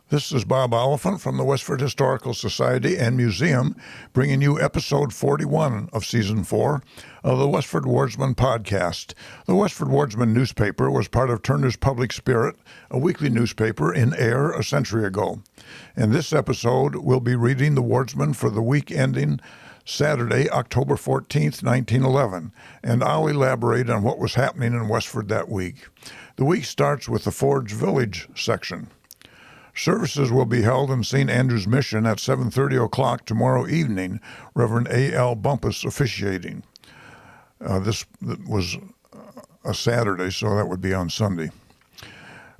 This is Bob Oliphant from the Westford Historical Society and Museum, bringing you episode 41 of Season 4 of the Westford Wardsman podcast. The Westford Wardsman newspaper was part of Turner's Public Spirit, a weekly newspaper in Ayer a century ago. In this episode, we'll be reading the Wardsman for the week ending Saturday, October 14th, 1911, and I'll elaborate on what was happening in Westford that week. The week starts with the Forge Village section. Services will be held in St. Andrew's Mission at 7:30 o'clock tomorrow evening, Reverend A.L. Bumpus officiating. This was a Saturday, so that would be on Sunday.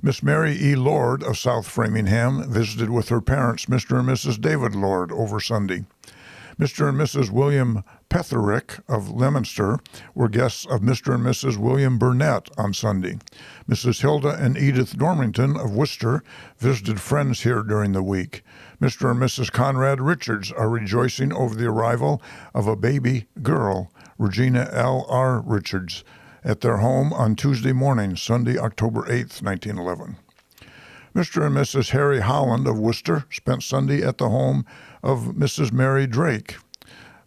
Miss Mary E. Lord of South Framingham visited with her parents, Mr. and Mrs. David Lord, over Sunday. Mr. and Mrs. William Petherick of Leominster were guests of Mr. and Mrs. William Burnett on Sunday. Mrs. Hilda and Edith Normington of Worcester visited friends here during the week. Mr. and Mrs. Conrad Richards are rejoicing over the arrival of a baby girl, Regina L.R. Richards, at their home on Tuesday morning, Sunday, October 8th, 1911. Mr. and Mrs. Harry Holland of Worcester spent Sunday at the home of Mrs. Mary Drake.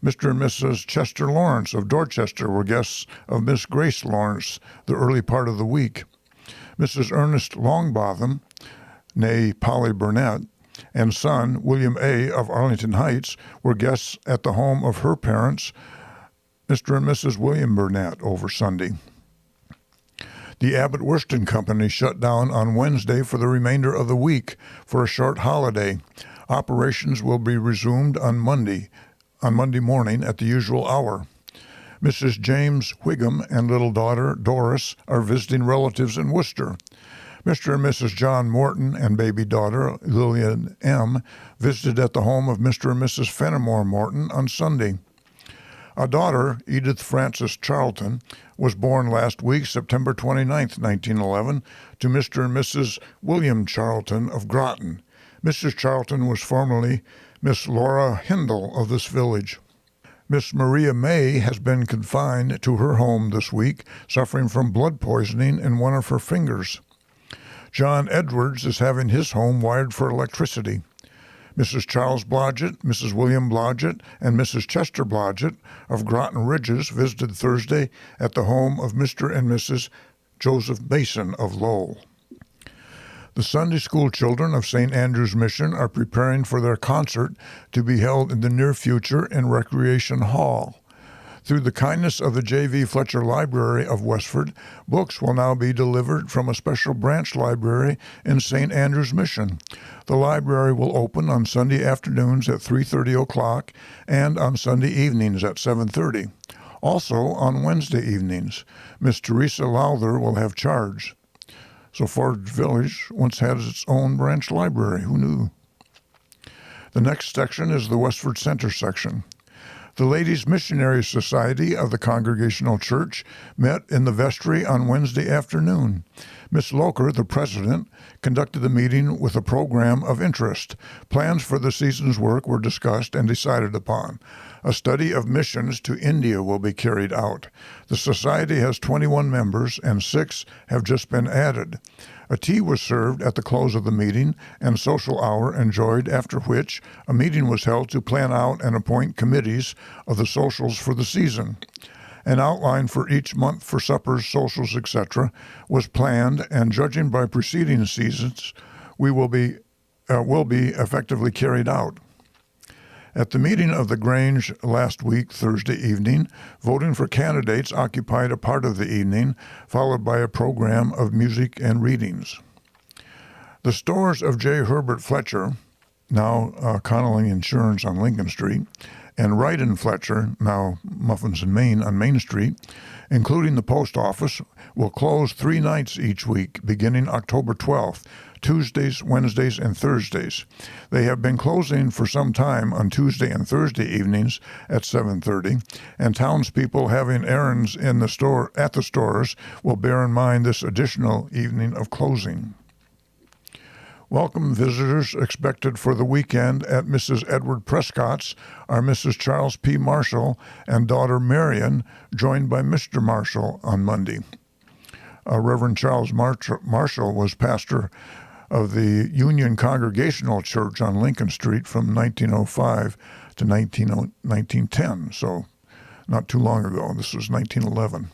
Mr. and Mrs. Chester Lawrence of Dorchester were guests of Miss Grace Lawrence the early part of the week. Mrs. Ernest Longbotham, née Polly Burnett, and son, William A. of Arlington Heights, were guests at the home of her parents, Mr. and Mrs. William Burnett, over Sunday. The Abbott Worston Company shut down on Wednesday for the remainder of the week for a short holiday. Operations will be resumed on Monday morning at the usual hour. Mrs. James Whigham and little daughter Doris are visiting relatives in Worcester. Mr. and Mrs. John Morton and baby daughter Lillian M. visited at the home of Mr. and Mrs. Fenimore Morton on Sunday. A daughter, Edith Frances Charlton, was born last week, September 29, 1911, to Mr. and Mrs. William Charlton of Groton. Mrs. Charlton was formerly Miss Laura Hindle of this village. Miss Maria May has been confined to her home this week, suffering from blood poisoning in one of her fingers. John Edwards is having his home wired for electricity. Mrs. Charles Blodgett, Mrs. William Blodgett, and Mrs. Chester Blodgett of Groton Ridges visited Thursday at the home of Mr. and Mrs. Joseph Mason of Lowell. The Sunday school children of St. Andrew's Mission are preparing for their concert to be held in the near future in Recreation Hall. Through the kindness of the J.V. Fletcher Library of Westford, books will now be delivered from a special branch library in St. Andrew's Mission. The library will open on Sunday afternoons at 3:30 o'clock and on Sunday evenings at 7:30. Also on Wednesday evenings, Miss Teresa Lowther will have charge. So Forge Village once had its own branch library. Who knew? The next section is the Westford Center section. The Ladies' Missionary Society of the Congregational Church met in the vestry on Wednesday afternoon. Miss Loker, the president, conducted the meeting with a program of interest. Plans for the season's work were discussed and decided upon. A study of missions to India will be carried out. The society has 21 members, and 6 have just been added. A tea was served at the close of the meeting and social hour enjoyed, after which a meeting was held to plan out and appoint committees of the socials for the season. An outline for each month for suppers, socials, etc. was planned, and judging by preceding seasons, will be effectively carried out. At the meeting of the Grange last week, Thursday evening, voting for candidates occupied a part of the evening, followed by a program of music and readings. The stores of J. Herbert Fletcher, now Connelly Insurance on Lincoln Street, and Wright and Fletcher, now Muffins and Main on Main Street, including the post office, will close 3 nights each week, beginning October 12th, Tuesdays, Wednesdays, and Thursdays. They have been closing for some time on Tuesday and Thursday evenings at 7:30, and townspeople having errands at the stores will bear in mind this additional evening of closing. Welcome visitors expected for the weekend at Mrs. Edward Prescott's are Mrs. Charles P. Marshall and daughter Marion, joined by Mr. Marshall on Monday. Reverend Charles Marshall was pastor of the Union Congregational Church on Lincoln Street from 1905 to 1910, so not too long ago. This was 1911.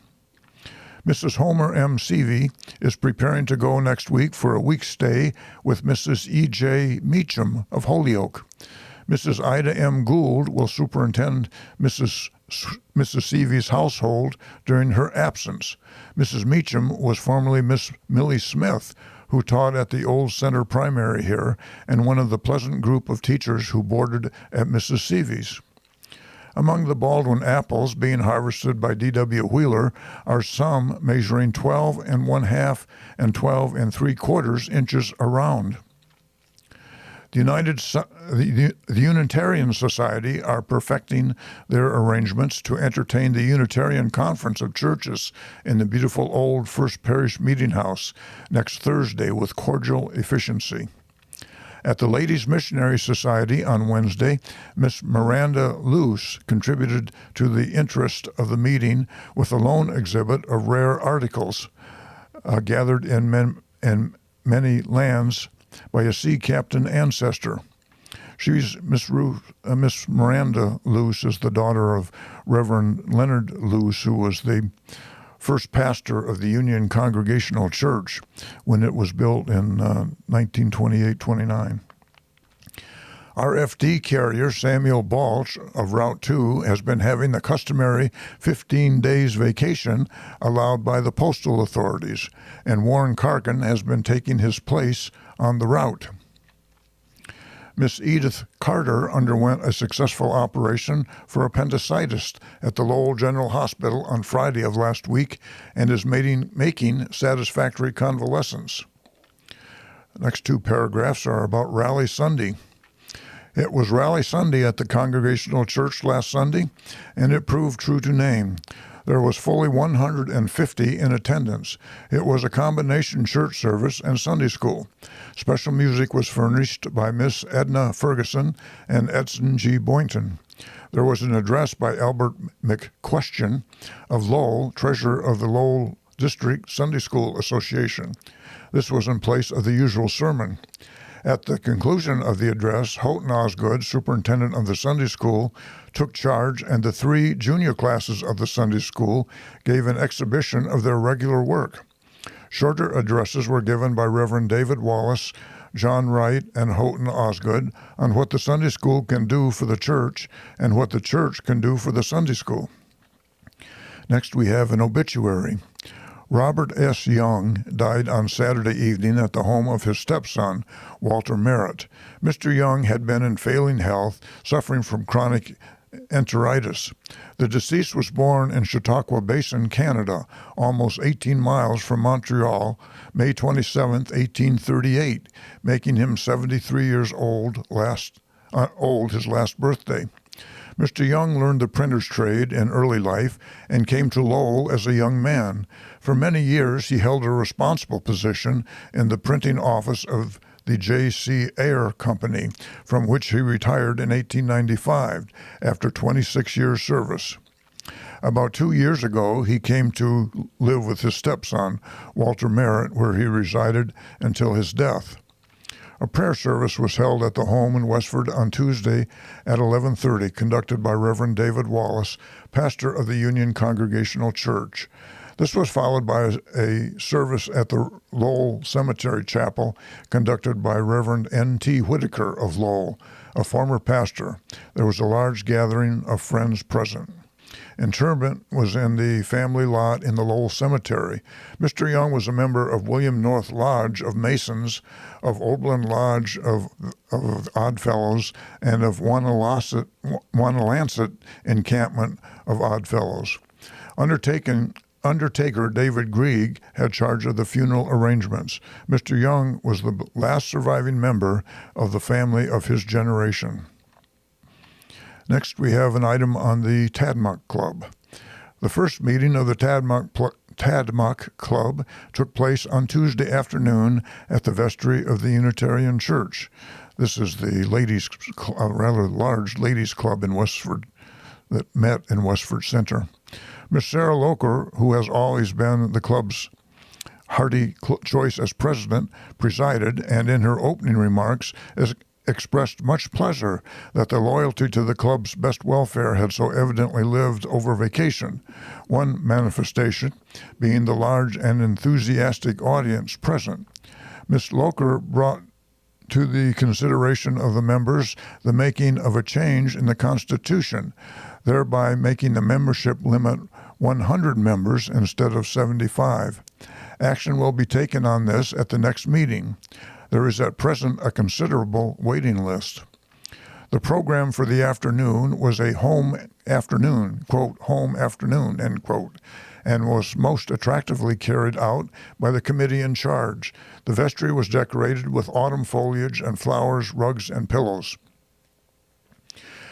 Mrs. Homer M. Seavey is preparing to go next week for a week's stay with Mrs. E.J. Meacham of Holyoke. Mrs. Ida M. Gould will superintend Mrs. Seavey's household during her absence. Mrs. Meacham was formerly Miss Millie Smith, who taught at the old Center Primary here, and one of the pleasant group of teachers who boarded at Mrs. Seavey's. Among the Baldwin apples being harvested by D.W. Wheeler are some measuring 12 1/2 and 12 3/4 inches around. The Unitarian Society are perfecting their arrangements to entertain the Unitarian Conference of Churches in the beautiful old First Parish Meeting House next Thursday with cordial efficiency. At the Ladies Missionary Society on Wednesday, Miss Miranda Luce contributed to the interest of the meeting with a loan exhibit of rare articles gathered in many lands by a sea captain ancestor. She's Miss Miranda Luce is the daughter of Reverend Leonard Luce, who was the first pastor of the Union Congregational Church when it was built in 1928-29. RFD carrier Samuel Balch of Route 2 has been having the customary 15 days vacation allowed by the postal authorities, and Warren Carkin has been taking his place on the route. Miss Edith Carter underwent a successful operation for appendicitis at the Lowell General Hospital on Friday of last week and is making satisfactory convalescence. The next two paragraphs are about Rally Sunday. It was Rally Sunday at the Congregational Church last Sunday, and it proved true to name. There was fully 150 in attendance. It was a combination church service and Sunday school. Special music was furnished by Miss Edna Ferguson and Edson G. Boynton. There was an address by Albert McQuestion of Lowell, treasurer of the Lowell District Sunday School Association. This was in place of the usual sermon. At the conclusion of the address, Houghton Osgood, superintendent of the Sunday school, took charge, and the 3 junior classes of the Sunday school gave an exhibition of their regular work. Shorter addresses were given by Reverend David Wallace, John Wright, and Houghton Osgood on what the Sunday school can do for the church and what the church can do for the Sunday school. Next, we have an obituary. Robert S. Young died on Saturday evening at the home of his stepson, Walter Merritt. Mr. Young had been in failing health, suffering from chronic enteritis. The deceased was born in Chautauqua Basin, Canada, almost 18 miles from Montreal, May 27, 1838, making him 73 years old his last birthday. Mr. Young learned the printer's trade in early life and came to Lowell as a young man. For many years, he held a responsible position in the printing office of the J.C. Ayer Company, from which he retired in 1895 after 26 years' service. About 2 years ago, he came to live with his stepson, Walter Merritt, where he resided until his death. A prayer service was held at the home in Westford on Tuesday at 11:30, conducted by Reverend David Wallace, pastor of the Union Congregational Church. This was followed by a service at the Lowell Cemetery Chapel, conducted by Reverend N.T. Whitaker of Lowell, a former pastor. There was a large gathering of friends present. Interment was in the family lot in the Lowell Cemetery. Mr. Young was a member of William North Lodge of Masons, of Oberlin Lodge of Oddfellows, and of Wanalancet Encampment of Oddfellows. Undertaker David Grieg had charge of the funeral arrangements. Mr. Young was the last surviving member of the family of his generation. Next, we have an item on the Tadmuck Club. The first meeting of the Tadmuck Club took place on Tuesday afternoon at the vestry of the Unitarian Church. This is the rather large ladies' club in Westford that met in Westford Center. Miss Sarah Loker, who has always been the club's Hardy Choice as president, presided, and in her opening remarks expressed much pleasure that the loyalty to the club's best welfare had so evidently lived over vacation, one manifestation being the large and enthusiastic audience present. Ms. Loker brought to the consideration of the members the making of a change in the Constitution, thereby making the membership limit 100 members instead of 75. Action will be taken on this at the next meeting. There is at present a considerable waiting list. The program for the afternoon was a home afternoon, quote, home afternoon, end quote, and was most attractively carried out by the committee in charge. The vestry was decorated with autumn foliage and flowers, rugs, and pillows.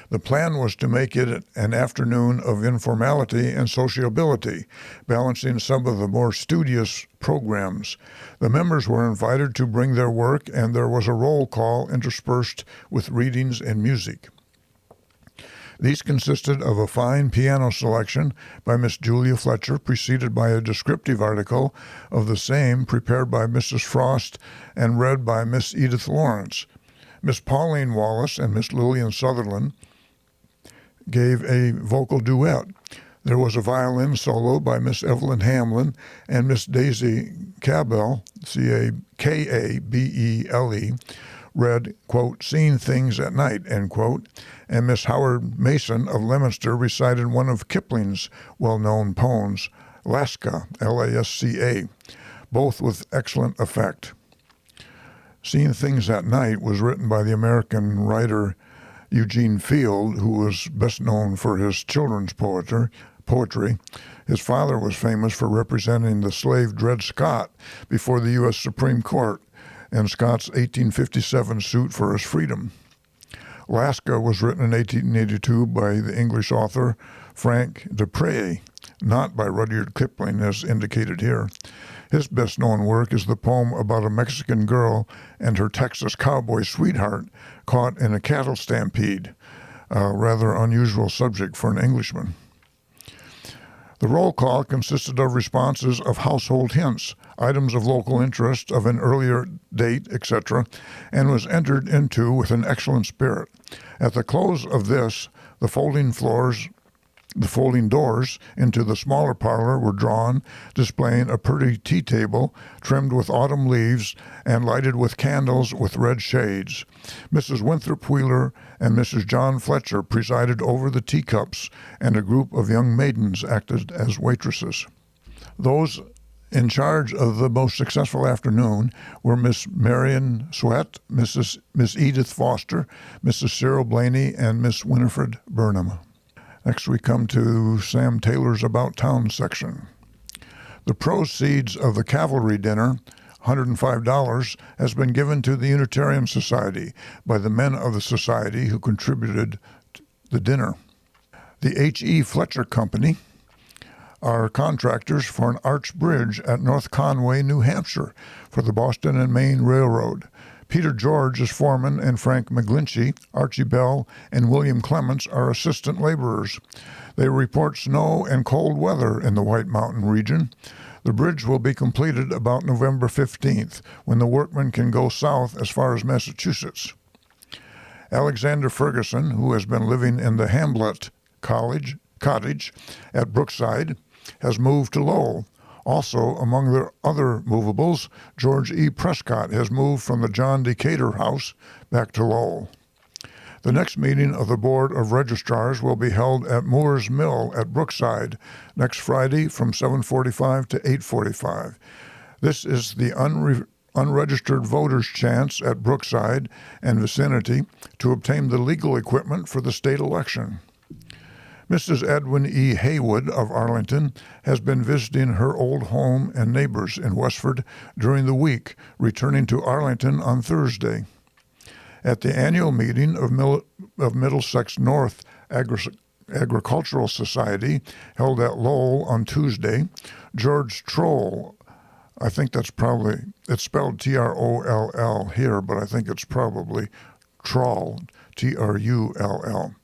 The plan was to make it an afternoon of informality and sociability, balancing some of the more studious programs. The members were invited to bring their work, and there was a roll call interspersed with readings and music. These consisted of a fine piano selection by Miss Julia Fletcher, preceded by a descriptive article of the same prepared by Mrs. Frost and read by Miss Edith Lawrence. Miss Pauline Wallace and Miss Lillian Sutherland gave a vocal duet. There was a violin solo by Miss Evelyn Hamlin and Miss Daisy Cabell, Cabele, read, quote, Seeing Things at Night, end quote, and Miss Howard Mason of Leominster recited one of Kipling's well-known poems, Lasca, Lasca, both with excellent effect. Seeing Things at Night was written by the American writer Eugene Field, who was best known for his children's poetry. His father was famous for representing the slave Dred Scott before the U.S. Supreme Court in Scott's 1857 suit for his freedom. Lasca was written in 1882 by the English author Frank Dupre, not by Rudyard Kipling as indicated here. His best-known work is the poem about a Mexican girl and her Texas cowboy sweetheart caught in a cattle stampede, a rather unusual subject for an Englishman. The roll call consisted of responses of household hints, items of local interest of an earlier date, etc., and was entered into with an excellent spirit. At the close of this, the folding doors into the smaller parlor were drawn, displaying a pretty tea table trimmed with autumn leaves and lighted with candles with red shades. Mrs. Winthrop Wheeler and Mrs. John Fletcher presided over the teacups, and a group of young maidens acted as waitresses. Those in charge of the most successful afternoon were Miss Marion Sweat, Miss Edith Foster, Mrs. Cyril Blaney, and Miss Winifred Burnham. Next we come to Sam Taylor's About Town section. The proceeds of the cavalry dinner, $105, has been given to the Unitarian Society by the men of the society who contributed the dinner. The H.E. Fletcher Company are contractors for an arch bridge at North Conway, New Hampshire, for the Boston and Maine Railroad. Peter George is foreman, and Frank McGlinchey, Archie Bell, and William Clements are assistant laborers. They report snow and cold weather in the White Mountain region. The bridge will be completed about November 15th, when the workmen can go south as far as Massachusetts. Alexander Ferguson, who has been living in the Hamlet Cottage at Brookside, has moved to Lowell. Also, among their other movables, George E. Prescott has moved from the John Decatur House back to Lowell. The next meeting of the Board of Registrars will be held at Moore's Mill at Brookside next Friday from 7:45 to 8:45. This is the unregistered voters' chance at Brookside and vicinity to obtain the legal equipment for the state election. Mrs. Edwin E. Haywood of Arlington has been visiting her old home and neighbors in Westford during the week, returning to Arlington on Thursday. At the annual meeting of Middlesex North Agricultural Society, held at Lowell on Tuesday, George Troll, I think it's spelled T-R-O-L-L here, but I think it's probably Troll, T-R-U-L-L,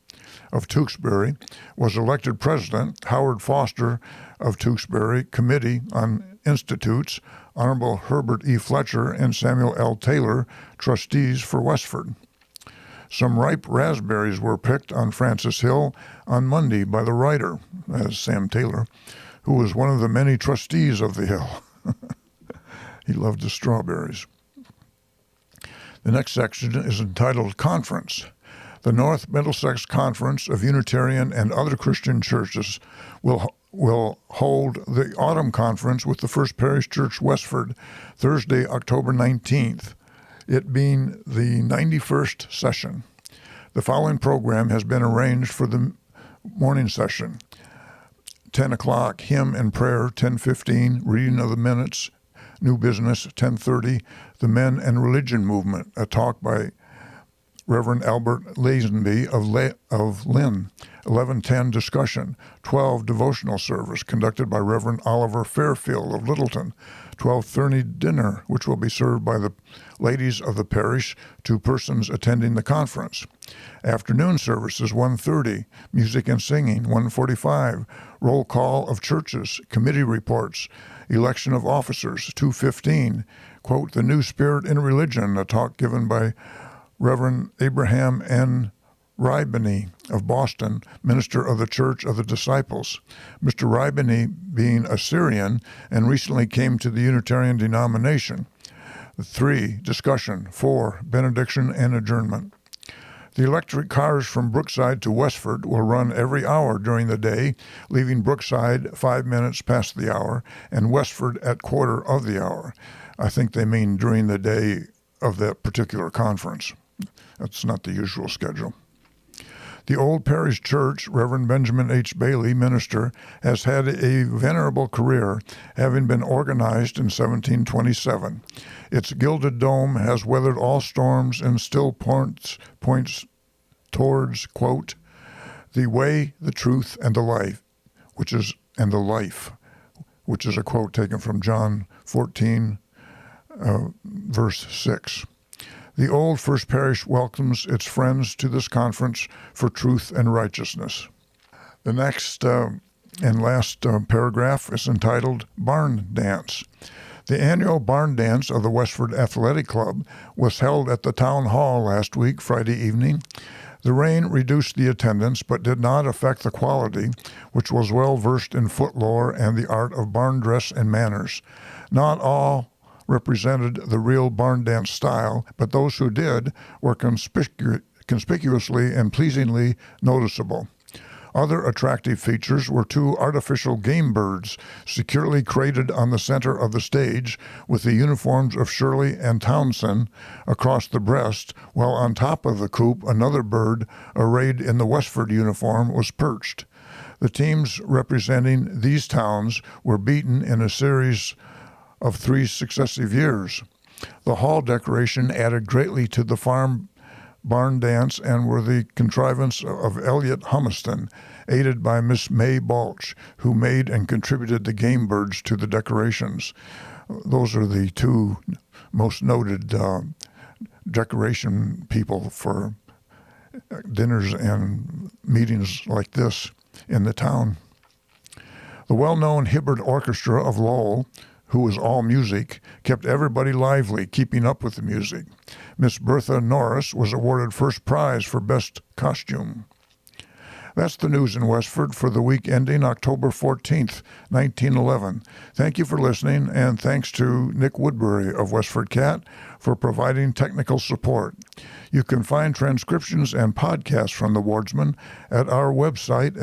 of Tewksbury, was elected president. Howard Foster of Tewksbury Committee on Institutes Honorable Herbert E. Fletcher and Samuel L. Taylor, trustees for Westford. Some ripe raspberries were picked on Francis Hill on Monday by the writer, as Sam Taylor, who was one of the many trustees of the Hill. He loved the strawberries. The next section is entitled Conference. The North Middlesex Conference of Unitarian and Other Christian Churches will hold the autumn conference with the First Parish Church Westford Thursday, October 19th, it being the 91st session. The following program has been arranged for the morning session. 10 o'clock, hymn and prayer, 10:15, reading of the minutes, new business, 10:30, the Men and Religion Movement, a talk by Reverend Albert Lazenby of Lynn, 11:10 discussion, 12 devotional service conducted by Reverend Oliver Fairfield of Littleton, 12:30 dinner, which will be served by the ladies of the parish to persons attending the conference. Afternoon services, 1:30, music and singing, 1:45, roll call of churches, committee reports, election of officers, 2:15, quote, The New Spirit in Religion, a talk given by Reverend Abraham N. Rybany of Boston, minister of the Church of the Disciples. Mr. Rybany being a Syrian and recently came to the Unitarian denomination. 3, discussion. 4, benediction and adjournment. The electric cars from Brookside to Westford will run every hour during the day, leaving Brookside 5 minutes past the hour and Westford at quarter of the hour. I think they mean during the day of that particular conference. That's not the usual schedule. The Old Parish Church, Reverend Benjamin H. Bailey, minister, has had a venerable career, having been organized in 1727. Its gilded dome has weathered all storms and still points towards, quote, the way, the truth, and the life, which is a quote taken from John 14, verse 6. The Old First Parish welcomes its friends to this conference for truth and righteousness. The next and last paragraph is entitled Barn Dance. The annual barn dance of the Westford Athletic Club was held at the Town Hall last week, Friday evening. The rain reduced the attendance but did not affect the quality, which was well versed in foot lore and the art of barn dress and manners. Not all represented the real barn dance style, but those who did were conspicuously and pleasingly noticeable. Other attractive features were 2 artificial game birds securely crated on the center of the stage with the uniforms of Shirley and Townsend across the breast, while on top of the coop another bird arrayed in the Westford uniform was perched. The teams representing these towns were beaten in a series of 3 successive years. The hall decoration added greatly to the farm barn dance and were the contrivance of Elliot Humiston, aided by Miss May Balch, who made and contributed the game birds to the decorations. Those are the 2 most noted decoration people for dinners and meetings like this in the town. The well-known Hibbard Orchestra of Lowell, who was all music, kept everybody lively, keeping up with the music. Miss Bertha Norris was awarded first prize for best costume. That's the news in Westford for the week ending October 14th, 1911. Thank you for listening, and thanks to Nick Woodbury of Westford CAT for providing technical support. You can find transcriptions and podcasts from the Wardsman at our website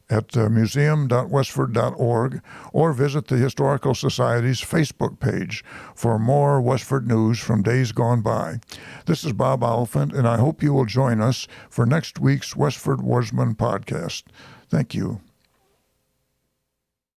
at museum.westford.org or visit the Historical Society's Facebook page for more Westford news from days gone by. This is Bob Oliphant, and I hope you will join us for next week's Westford Wardsman podcast. Thank you.